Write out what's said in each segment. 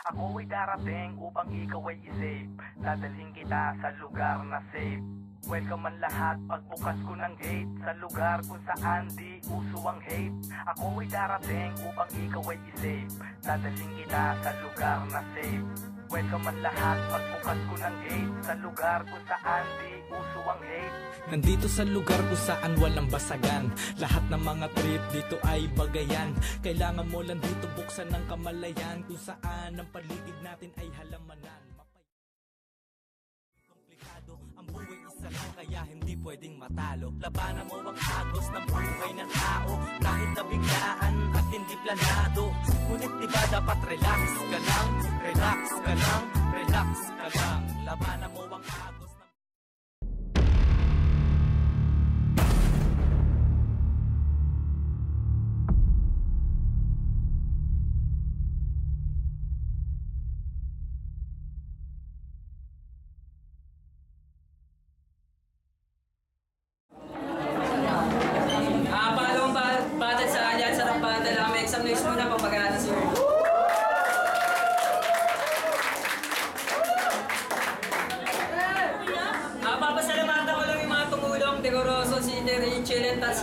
Ako ay darating upang ikaw ay isave. Dadalhin kita sa lugar na safe. Welcome ang lahat pagbukas ko ng gate sa lugar kung saan di uso ang hate. Ako ay darating upang ikaw ay isave. Dadalhin kita sa lugar na safe. Welcome ang lahat pagbukas ko ng gate sa lugar kung saan di uso ang hate. Nandito sa lugar kung saan walang basagan. Lahat ng mga trip dito ay bagayan. Kailangan mo lang dito buksan ng kamalayan, kung saan ang paligid natin ay halamanan. Komplikado ang buhay, isa lang kaya hindi pwedeng matalo. Labanan mo ang agos ng buhay ng tao, kahit nabiglaan at hindi planado. Ngunit diba dapat relax ka lang, relax ka lang, relax ka lang. Labanan mo ang agos ng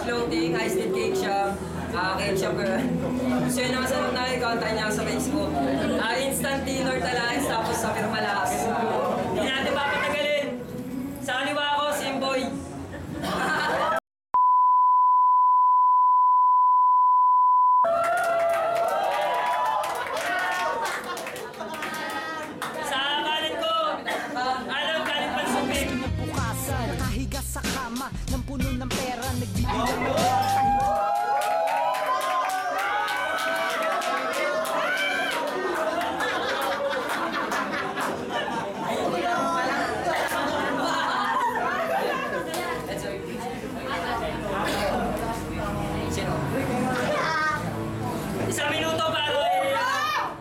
Clothing, high-speed cake shop, cake shop girl. So yun naman sa nung nakikita niya sa Facebook. Instant dinner talaga, tapos sa Pirmalas. Hindi natin papatagalin. Sa kaliwa ko, Simboy. Sa kanin ko, alam, kanin pansupin. Bukasan, nakahiga sa kama ng puno ng pera, nagbibilang ng Isang minuto para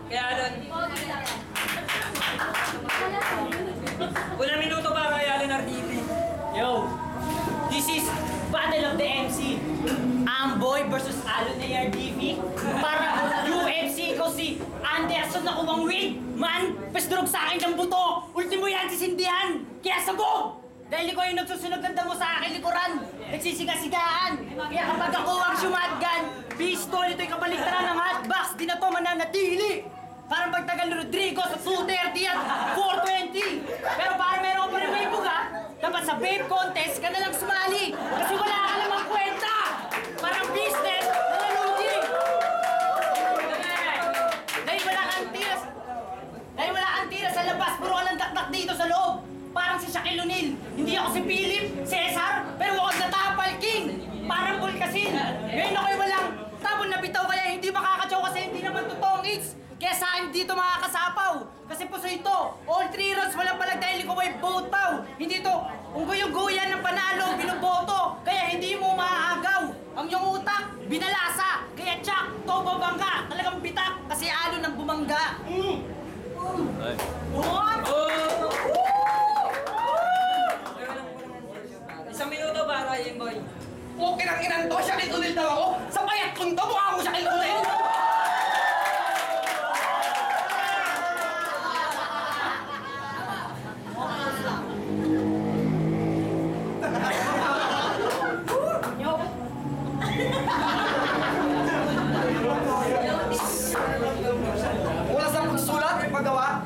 kaya doon. Unang minuto para kay Alan RDP. Yo, this is Battle of the MC. Amboy versus Alon ARDP. Para UFC ko si Anderson na kumang wig. Man, pesdurog sa akin ng buto. Ultimo yan si Sindihan. Kaya sabog! Dahil ikaw yung nagsusunog ng damo sa akin likuran. Nagsisiga-sigaan. Kaya kapag ako ang sumatgan, pistol, ito'y kabaliktaran ng hotbox. Di na to mananatili. Parang pagtagal ni Rodrigo sa 230 at 420. Pero parang meron pa rin may buga, dapat sa babe contest ka na lang sumali. Kasi wala ka namang kwenta. Parang business na nalugi. Dahil wala kang tira sa labas, puro ka lang dakdak dito sa loob. Parang si Shaquille O'Neal. Hindi ako si Philip, Cesar, pero wag na tapal king. Parang Bulkasin. Ngayon ako'y walang tapon na bitaw, kaya hindi makakatsaw kasi hindi naman totoong hits. Kaya sa akin dito makakasapaw. Kasi puso ito, all 3 rounds walang palag dahil ikaw ay botaw. Hindi to unggoy-unggoyan ng panalo, binuboto. Kaya hindi mo maaagaw. Ang iyong utak, binalasa. Kaya tsak, tobo bangga. Talagang bitak kasi alo ng bumangga. What? Isang minuto para Imboy. Okay ng inan to, Shaquille O'Neal daw ako. Sa payat kong to, mukha ako Shaquille O'Neal. Wala sa pagsulat, may paggawa.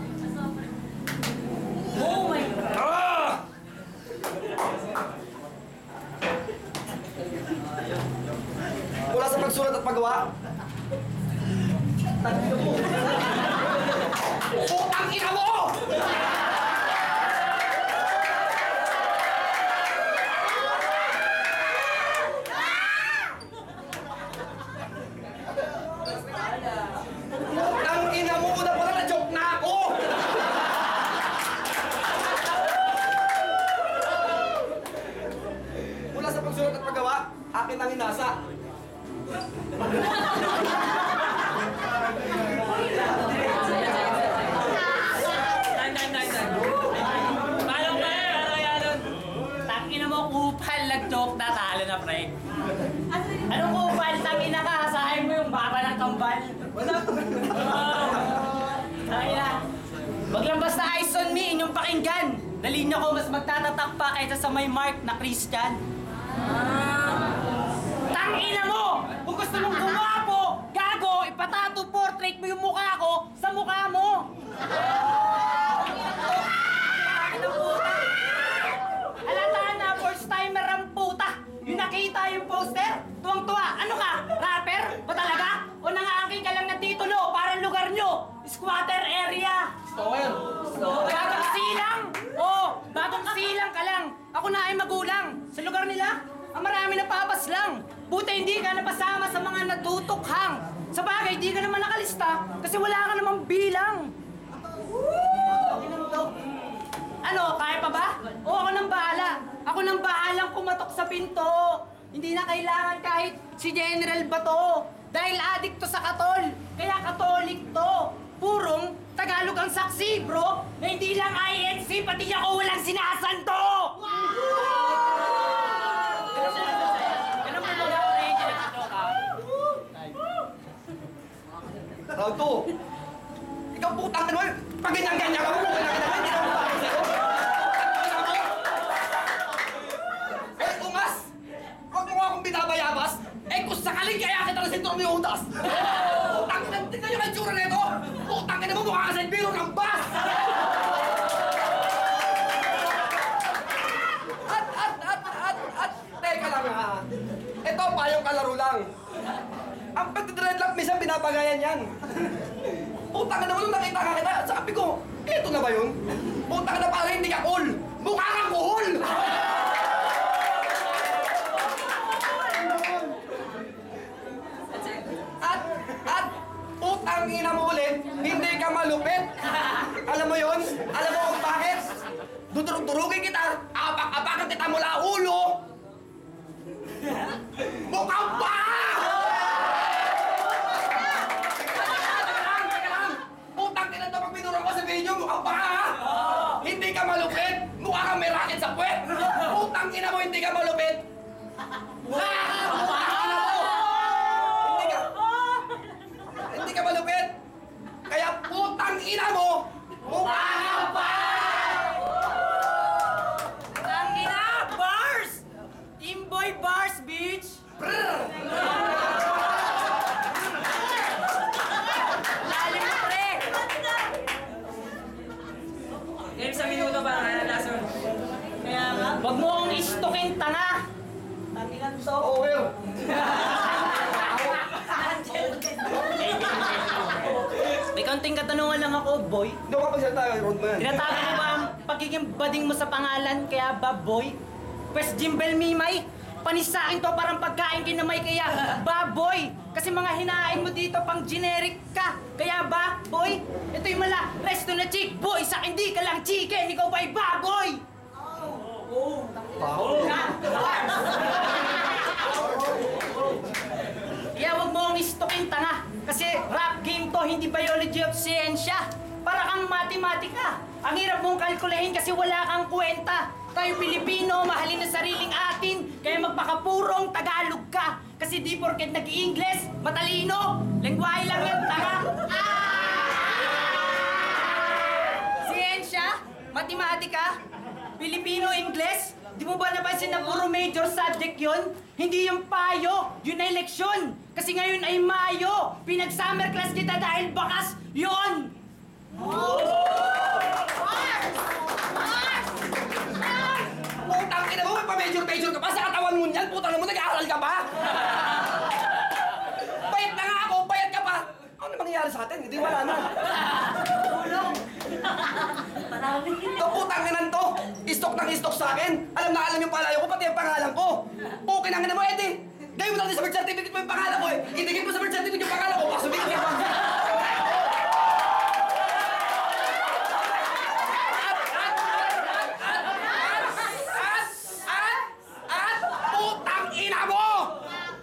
Oh my God! Wala sa pagsulat at paggawa. Putang ina mo! Putang ina mo! Una pala na-joke na ako! Wala sa pagsulat at paggawa, akin ang inasa. Paano ba yan? Tangina mo, kupal, nag-joke na, talo na, pre. Anong kupal? Tangina ka, asahin mo yung baba ng kambal. Wala. Tangina. Wag lang basta eyes on me, inyong pakinggan. Nalinya ko mas magtatatak pa kaysa sa may mark na Christian. Tangina mo! Kung gusto mong gumapo, gago, ipatato portrait mo yung mukha ko sa mukha mo! Halata na, first timer ang puta! Yung nakita yung poster, tuwang-tuwa. Ano ka? Rapper? Ba talaga? O nangaangking ka lang ng titulo para lugar nyo? Squatter area! Stower! Bagong silang! Oo, bagong silang ka lang. Ako na ay magulang. Sa lugar nila, ang marami na papas lang. Buti hindi ka napasama sa mga natutukhang. Sa bagay, di ka naman nakalista kasi wala ka namang bilang. Ano, kaya pa ba? O ako nang bahala. Ako nang bahalang kumatok sa pinto. Hindi na kailangan kahit si General Bato. Dahil addict to sa katol. Kaya katolik to. Purong Tagalog ang saksi, bro. Na hindi lang INC, pati ako walang sinasanto. Ganun mo ba ako na Round 2. Ikaw putang ka naman! Pag ganyan-ganyan ka mo, putang ka naman, hindi na mo bakit sa'yo! Hoy, ungas! Huwag mo akong binabayabas! Eh kung sakaling kaya kita na sentro ni Utas! Putang ka naman, tignan nyo ang tsura nito! Putang ka naman, mukha ka sa biro ng bus! At, teka lang ha! Ito, payong kalaro lang! Ang pagdidreadlock, minsan binabagayan yan! Puta ka naman nung nakita ka kita. Sabi ko, eto na ba yun? Puta ka na parang hindi ka cool. Mukha kang kuhol! At, putang ina mo ulit, hindi ka malupit. Alam mo yun? Alam mo kung bakit? Dudurug-durugin kita, apak-apakan kita mula ulo. Mukhang pa! Mukhang baka ha? Hindi ka malupit! Mukha kang may racket sa puwet! Putang ina mo, hindi ka malupit! Putang ina mo! Hindi ka malupit! Kaya putang ina mo, mukha kang pa! Tangina! Bars! Teamboy bars, bitch! Lalim mo, pre! Game sa minuto ba? Lason. Kaya nga, wag mo akong istukin, tanga! Tanginan to. Oh, well. May kaunting katanungan lang ako, boy. Doon ka pagsalita, road man. Tinatago mo ba ang pagiging bading mo sa pangalan, kaya ba, boy? Pwes Jimbel Mimay, panis sa akin to parang pagkain kinamay, kaya baboy. Kasi mga hinahain mo dito pang generic ka. Kaya ba, boy? Ito yung mala, resto na chick, boy. Sa akin di ka lang chicken, ikaw ba'y baboy? Kaya wag mo akong istukin, tanga. Kasi rap game to, hindi biology of science. Para kang matematika. Ang hirap mong kalkulahin kasi wala kang kwenta. Tayo Pilipino, mahalin ang sariling atin. Kaya magpakapurong Tagalog ka. Kasi di porket nag-i-Ingles, matalino. Lengguwahe lang yan, tanga. Siyensya, matematika, Pilipino, Ingles. Di mo ba napansin na puro major subject yun? Hindi yung payo, yun na eleksyon. Kasi ngayon ay Mayo. Pinag-summer class kita dahil bakas yun. Putang ina mo, may pa-major-major ka pa sa katawan mo niyan. Putang mo, nag-aaral ka pa? Payat na nga ako, payat ka pa. Ano mangyayari sa atin? Hindi wala na. Ito putang inan to. Istok ng istok sa akin. Alam na alam yung palayo ko, pati ang pangalan ko. Pukin ang ina mo, Eddie. Gawin mo lang din sa birth certificate mo yung pangalan ko eh. Itigit mo sa birth certificate yung pangalan ko. Baka sumikin ka pa. Putang ina mo!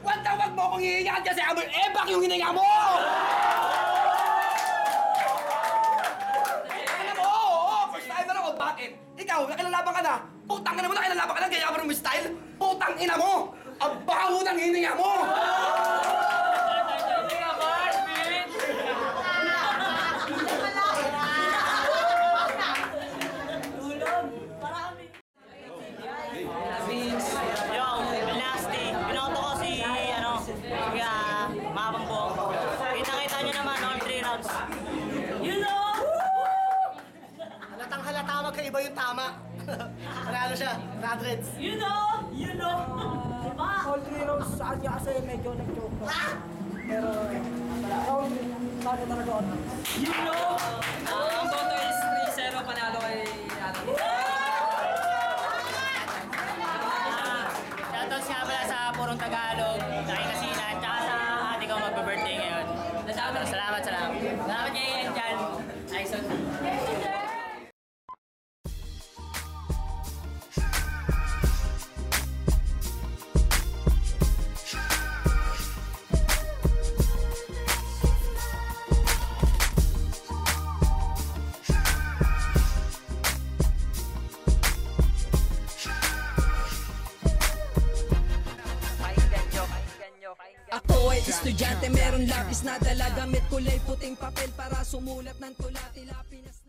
Wag mo akong hihingaan kasi amoy ebak yung hininga mo! Alam mo, oo, first timer ako. Bakit? Ikaw, nakilalaban ka na. Putang ina mo, nakilalaban ka na. Gaya mo ng style. Putang ina mo! Ang baho ng hininga mo! niya naman, all 3 rounds. You know! Halatang halata magkaiba yung tama. Panalo siya, Radreds. You know! You know! Diba? All 3 rounds sa kanya kasi medyo nag-joke pa. Pero, round 3, sabi talaga on. You know! Ang boto is 3-0 panalo kay Alan. Shoutout siya pala sa Purong Tagalog, Nakikasinan, tsaka sa ate ko magbe-birthday ngayon. Salamat. Salamat kay Jan. Ayson. Ako ay estudyante, meron lapis na dala, gamit kulay puting papel para sumulat ng tula, tila Pinas.